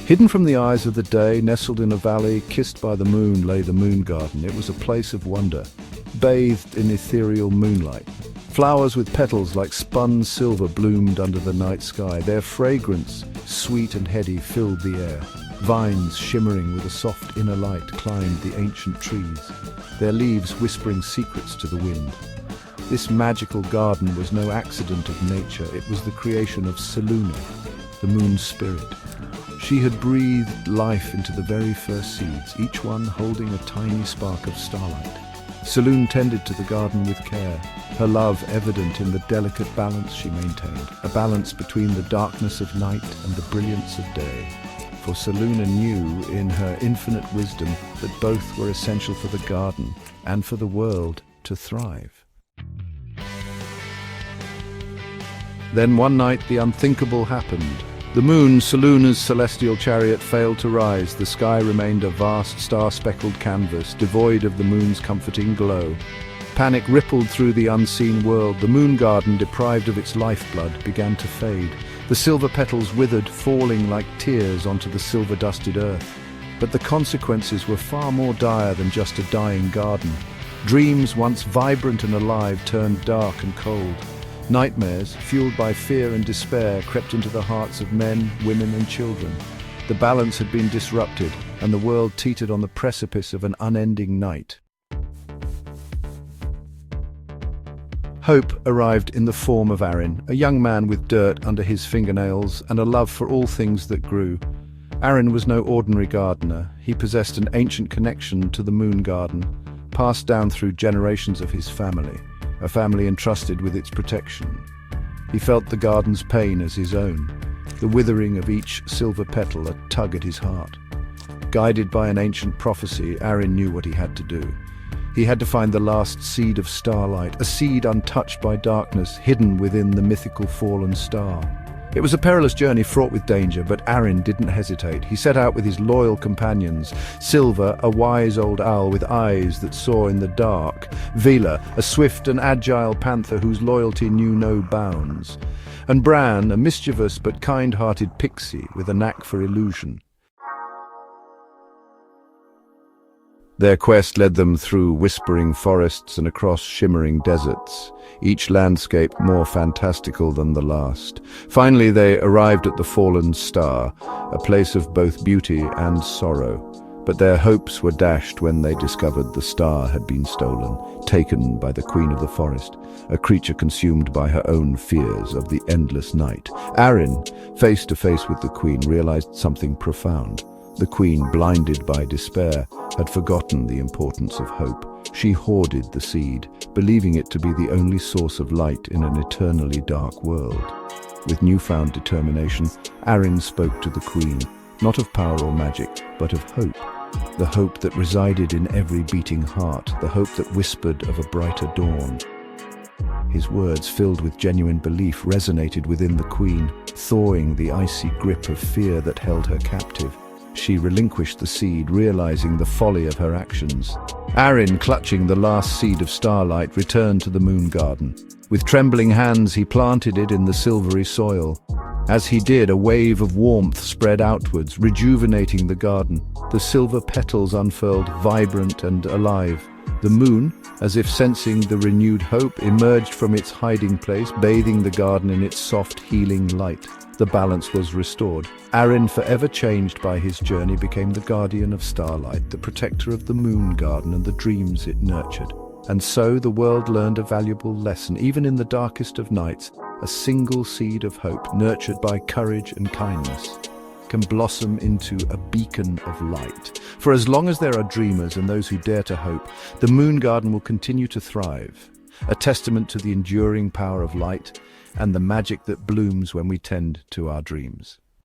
Hidden from the eyes of the day, nestled in a valley, kissed by the moon, lay the moon garden. It was a place of wonder, bathed in ethereal moonlight. Flowers with petals like spun silver bloomed under the night sky. Their fragrance, sweet and heady, filled the air. Vines shimmering with a soft inner light climbed the ancient trees, their leaves whispering secrets to the wind. This magical garden was no accident of nature. It was the creation of Selûne, the moon spirit. She had breathed life into the very first seeds, each one holding a tiny spark of starlight. Selûne tended to the garden with care, her love evident in the delicate balance she maintained, a balance between the darkness of night and the brilliance of day. For Selûne knew, in her infinite wisdom, that both were essential for the garden and for the world to thrive. Then one night the unthinkable happened. The moon, Selûne's celestial chariot, failed to rise. The sky remained a vast star-speckled canvas, devoid of the moon's comforting glow. Panic rippled through the unseen world. The moon garden, deprived of its lifeblood, began to fade. The silver petals withered, falling like tears onto the silver-dusted earth. But the consequences were far more dire than just a dying garden. Dreams, once vibrant and alive, turned dark and cold. Nightmares, fueled by fear and despair, crept into the hearts of men, women and children. The balance had been disrupted, and the world teetered on the precipice of an unending night. Hope arrived in the form of Aaron, a young man with dirt under his fingernails and a love for all things that grew. Aaron was no ordinary gardener. He possessed an ancient connection to the moon garden, passed down through generations of his family, a family entrusted with its protection. He felt the garden's pain as his own, the withering of each silver petal a tug at his heart. Guided by an ancient prophecy, Aaron knew what he had to do. He had to find the last seed of starlight, a seed untouched by darkness, hidden within the mythical fallen star. It was a perilous journey fraught with danger, but Aaron didn't hesitate. He set out with his loyal companions: Silver, a wise old owl with eyes that saw in the dark; Vela, a swift and agile panther whose loyalty knew no bounds; and Bran, a mischievous but kind-hearted pixie with a knack for illusion. Their quest led them through whispering forests and across shimmering deserts, each landscape more fantastical than the last. Finally, they arrived at the fallen star, a place of both beauty and sorrow. But their hopes were dashed when they discovered the star had been stolen, taken by the queen of the forest, a creature consumed by her own fears of the endless night. Aaron, face to face with the queen, realized something profound. The queen, blinded by despair, had forgotten the importance of hope. She hoarded the seed, believing it to be the only source of light in an eternally dark world. With newfound determination, Aaron spoke to the queen, not of power or magic, but of hope. The hope that resided in every beating heart, the hope that whispered of a brighter dawn. His words, filled with genuine belief, resonated within the queen, thawing the icy grip of fear that held her captive. She relinquished the seed, realizing the folly of her actions. Aaron, clutching the last seed of starlight, returned to the moon garden. With trembling hands, he planted it in the silvery soil. As he did, a wave of warmth spread outwards, rejuvenating the garden. The silver petals unfurled, vibrant and alive. The moon, as if sensing the renewed hope, emerged from its hiding place, bathing the garden in its soft, healing light. The balance was restored. Aaron, forever changed by his journey, became the guardian of starlight, the protector of the moon garden and the dreams it nurtured. And so the world learned a valuable lesson. Even in the darkest of nights, a single seed of hope, nurtured by courage and kindness, can blossom into a beacon of light. For as long as there are dreamers and those who dare to hope, the moon garden will continue to thrive, a testament to the enduring power of light and the magic that blooms when we tend to our dreams.